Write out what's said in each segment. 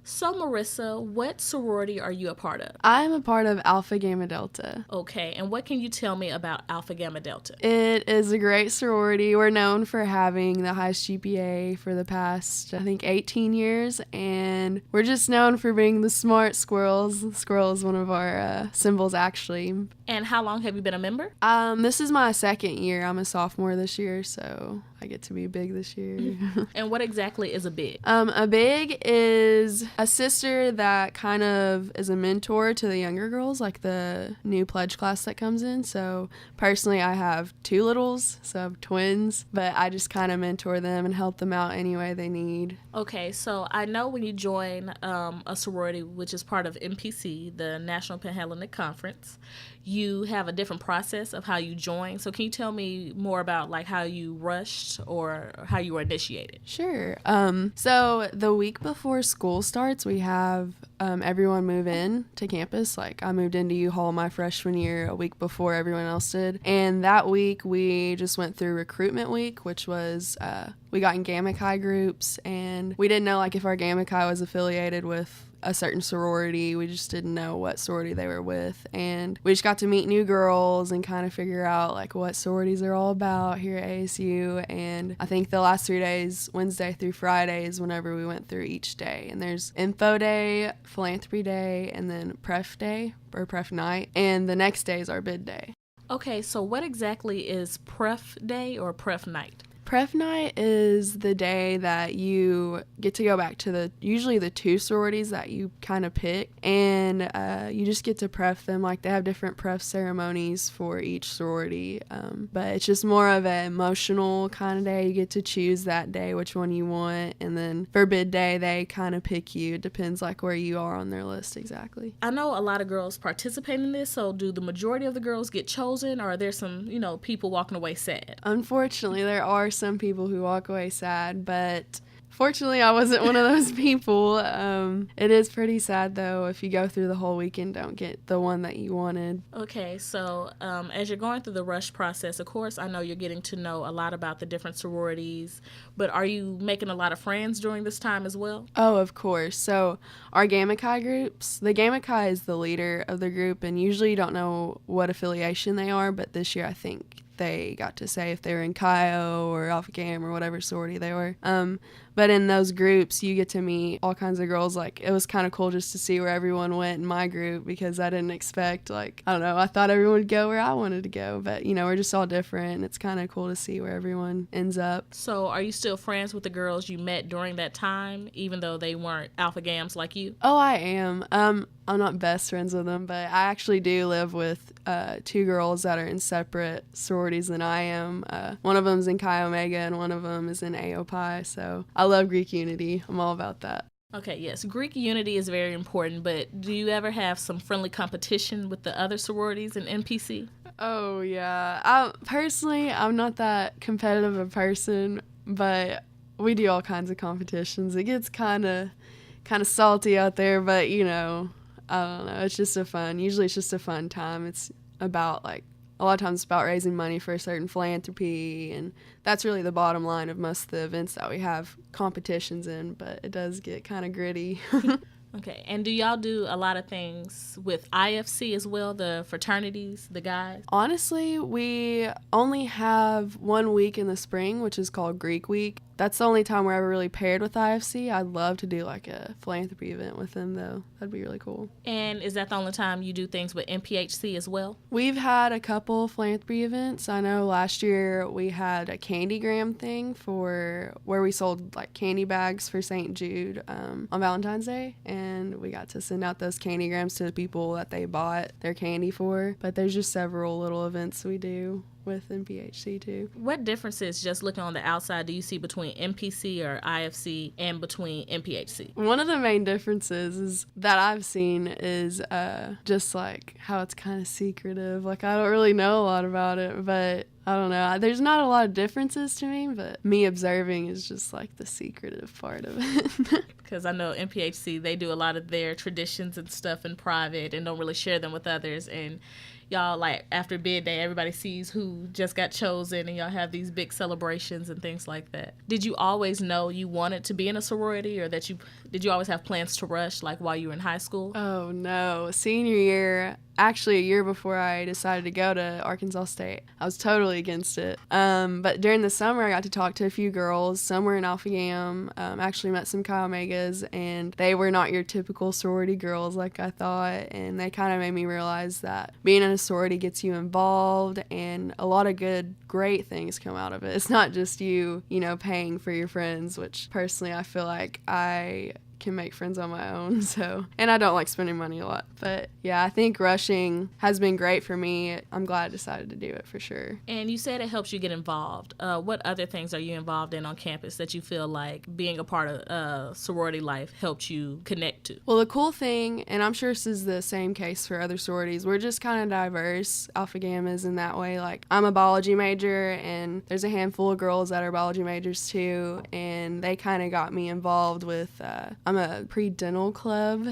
So, Marissa, what sorority are you a part of? I'm a part of Alpha Gamma Delta. Okay, and what can you tell me about Alpha Gamma Delta? It is a great sorority. We're known for having the highest GPA for the past, I think, 18 years, and we're just known for being the smart squirrels. Squirrel is one of our symbols, actually. And how long have you been a member? This is my second year. I'm a sophomore this year, so I get to be big this year. And what exactly is a big? A big is a sister that kind of is a mentor to the younger girls, like the new pledge class that comes in. So personally, I have two littles, so I have twins, but I just kind of mentor them and help them out any way they need. Okay, so I know when you join a sorority, which is part of NPC, the National Panhellenic Conference, you have a different process of how you join. So can you tell me more about like how you rushed or how you were initiated? Sure. So the week before school starts, we have everyone move in to campus. Like I moved into U-Haul my freshman year a week before everyone else did. And that week we just went through recruitment week, which was we got in Gamma Chi groups, and we didn't know like if our Gamma Chi was affiliated with a certain sorority. We just didn't know what sorority they were with, and we just got to meet new girls and kind of figure out like what sororities are all about here at ASU. And I think the last 3 days, Wednesday through Fridays, whenever we went through each day, and there's info day, philanthropy day, and then pref day or pref night, and the next day is our bid day. Okay, so what exactly is pref day or pref night? Pref night is the day that you get to go back to usually the two sororities that you kind of pick, and you just get to pref them. Like they have different pref ceremonies for each sorority, but it's just more of an emotional kind of day. You get to choose that day which one you want, and then for bid day they kind of pick you. It depends like where you are on their list exactly. I know a lot of girls participate in this, so do the majority of the girls get chosen, or are there some, people walking away sad? Unfortunately, there are some people who walk away sad, but fortunately I wasn't one of those people. It is pretty sad though if you go through the whole week and don't get the one that you wanted. Okay, so as you're going through the rush process, of course I know you're getting to know a lot about the different sororities, but are you making a lot of friends during this time as well? Oh, of course. So our Gamma Chi groups, the Gamma Chi is the leader of the group, and usually you don't know what affiliation they are, but this year I think they got to say if they were in Chi-O or Alpha Gamma or whatever sorority they were. But in those groups, you get to meet all kinds of girls. Like, it was kind of cool just to see where everyone went in my group, because I didn't expect, like, I don't know, I thought everyone would go where I wanted to go. But, we're just all different, and it's kind of cool to see where everyone ends up. So are you still friends with the girls you met during that time, even though they weren't Alpha Gams like you? Oh, I am. I'm not best friends with them, but I actually do live with two girls that are in separate sororities than I am. One of them's in Chi Omega, and one of them is in AOPI, so I love Greek unity. I'm all about that. Okay, yes, Greek unity is very important, but do you ever have some friendly competition with the other sororities in NPC? Oh, yeah. Personally, I'm not that competitive a person, but we do all kinds of competitions. It gets kind of salty out there, but, I don't know. It's just usually it's just a fun time. It's about, like, a lot of times it's about raising money for a certain philanthropy, and that's really the bottom line of most of the events that we have competitions in, but it does get kind of gritty. Okay, and do y'all do a lot of things with IFC as well, the fraternities, the guys? Honestly, we only have 1 week in the spring, which is called Greek Week. That's the only time we're ever really paired with IFC. I'd love to do like a philanthropy event with them, though. That'd be really cool. And is that the only time you do things with NPHC as well? We've had a couple philanthropy events. I know last year we had a Candygram thing for where we sold like candy bags for St. Jude on Valentine's Day, and we got to send out those candygrams to the people that they bought their candy for. But there's just several little events we do with NPHC too. What differences, just looking on the outside, do you see between NPC or IFC and between NPHC? One of the main differences is that I've seen is just like how it's kind of secretive. Like I don't really know a lot about it, but I don't know. There's not a lot of differences to me, but me observing is just like the secretive part of it. Because I know MPHC, they do a lot of their traditions and stuff in private and don't really share them with others. And y'all, like, after bid day, everybody sees who just got chosen, and y'all have these big celebrations and things like that. Did you always know you wanted to be in a sorority, or did you always have plans to rush, like, while you were in high school? Oh, no. Senior year, actually a year before I decided to go to Arkansas State, I was totally against it. But during the summer, I got to talk to a few girls. Some were in Alpha Gam, actually met some Chi Omegas, and they were not your typical sorority girls like I thought, and they kind of made me realize that being in a sorority gets you involved, and a lot of great things come out of it. It's not just you paying for your friends, which personally I feel like I can make friends on my own, and I don't like spending money a lot. But yeah, I think rushing has been great for me. I'm glad I decided to do it for sure. And you said it helps you get involved. What other things are you involved in on campus that you feel like being a part of sorority life helped you connect to? Well, the cool thing, and I'm sure this is the same case for other sororities, we're just kind of diverse. Alpha Gamma is in that way. Like, I'm a biology major, and there's a handful of girls that are biology majors too, and they kind of got me involved with I'm a pre-dental club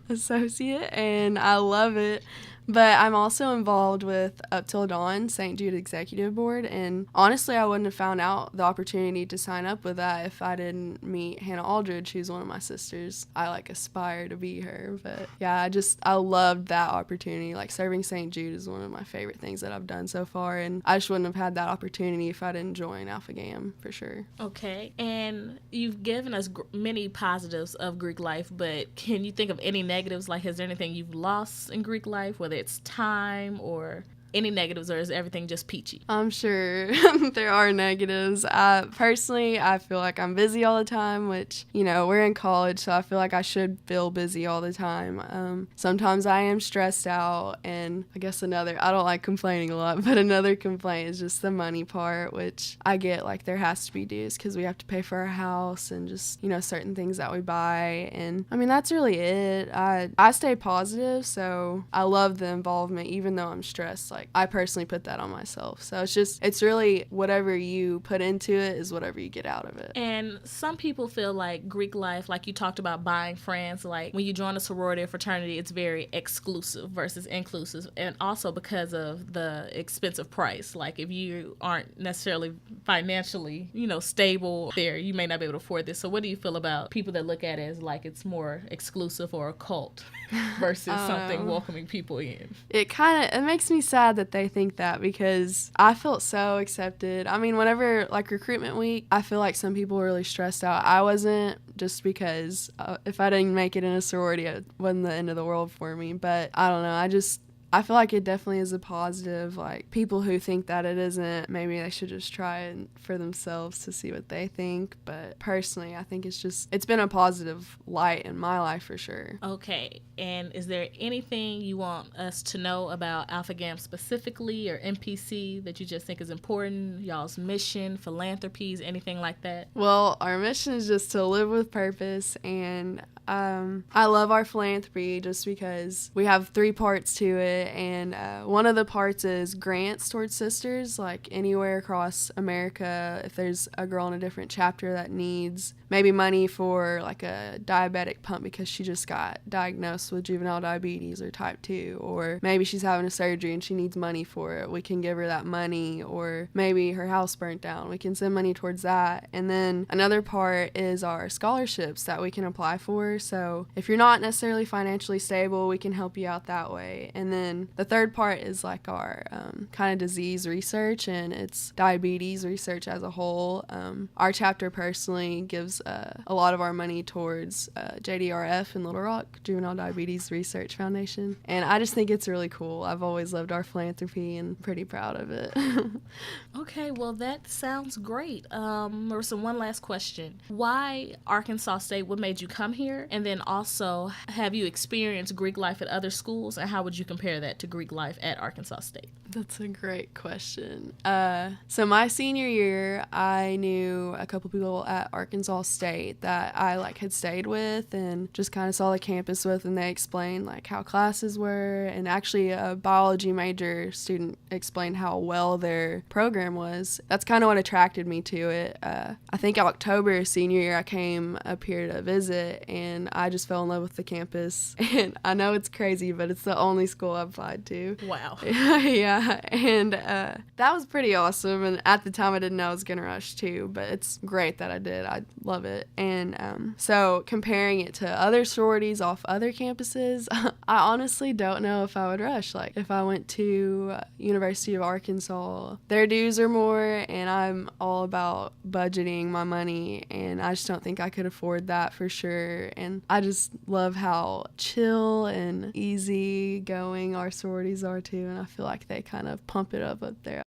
associate, and I love it. But I'm also involved with Up Till Dawn, St. Jude Executive Board, and honestly, I wouldn't have found out the opportunity to sign up with that if I didn't meet Hannah Aldridge, who's one of my sisters. I aspire to be her, but yeah, I loved that opportunity. Like, serving St. Jude is one of my favorite things that I've done so far, and I just wouldn't have had that opportunity if I didn't join Alpha Gam, for sure. Okay, and you've given us many positives of Greek life, but can you think of any negatives? Like, is there anything you've lost in Greek life, whether it's time or any negatives, or is everything just peachy? I'm sure there are negatives. Personally, I feel like I'm busy all the time, which, we're in college, so I feel like I should feel busy all the time. Sometimes I am stressed out, and I guess I don't like complaining a lot, but another complaint is just the money part, which I get, like, there has to be dues because we have to pay for our house and just, certain things that we buy. And I mean, that's really it. I stay positive, so I love the involvement, even though I'm stressed. Like, I personally put that on myself. So it's really whatever you put into it is whatever you get out of it. And some people feel like Greek life, like you talked about buying friends, like when you join a sorority or fraternity, it's very exclusive versus inclusive. And also because of the expensive price. Like, if you aren't necessarily financially, stable there, you may not be able to afford this. So what do you feel about people that look at it as like it's more exclusive or a cult versus something welcoming people in? It makes me sad that they think that, because I felt so accepted. I mean, whenever, like, recruitment week, I feel like some people were really stressed out. I wasn't, just because if I didn't make it in a sorority, it wasn't the end of the world for me. But I don't know, I feel like it definitely is a positive. Like, people who think that it isn't, maybe they should just try it for themselves to see what they think. But personally, I think it's been a positive light in my life for sure. Okay, and is there anything you want us to know about Alpha Gam specifically, or MPC, that you just think is important? Y'all's mission, philanthropies, anything like that? Well, our mission is just to live with purpose, and I love our philanthropy just because we have 3 parts to it, and one of the parts is grants towards sisters, like anywhere across America. If there's a girl in a different chapter that needs maybe money for like a diabetic pump because she just got diagnosed with juvenile diabetes or type 2, or maybe she's having a surgery and she needs money for it, we can give her that money. Or maybe her house burnt down, we can send money towards that. And then another part is our scholarships that we can apply for. So if you're not necessarily financially stable, we can help you out that way. And then the third part is like our kind of disease research, and it's diabetes research as a whole. Our chapter personally gives a lot of our money towards JDRF in Little Rock, Juvenile Diabetes Research Foundation. And I just think it's really cool. I've always loved our philanthropy and pretty proud of it. Okay, well, that sounds great. Marisa, one last question. Why Arkansas State? What made you come here? And then also, have you experienced Greek life at other schools, and how would you compare compare that to Greek life at Arkansas State? That's a great question. So my senior year, I knew a couple people at Arkansas State that I had stayed with and just kind of saw the campus with, and they explained how classes were, and actually a biology major student explained how well their program was. That's kind of what attracted me to it. I think October senior year, I came up here to visit, and I just fell in love with the campus. And I know it's crazy, but it's the only school I applied to. Wow. Yeah, and that was pretty awesome. And at the time, I didn't know I was gonna rush too, but it's great that I did. I love it. And so comparing it to other sororities off other campuses, I honestly don't know if I would rush. If I went to University of Arkansas, their dues are more, and I'm all about budgeting my money, and I just don't think I could afford that for sure. And I just love how chill and easy going our sororities are too, and I feel like they kind of pump it up there.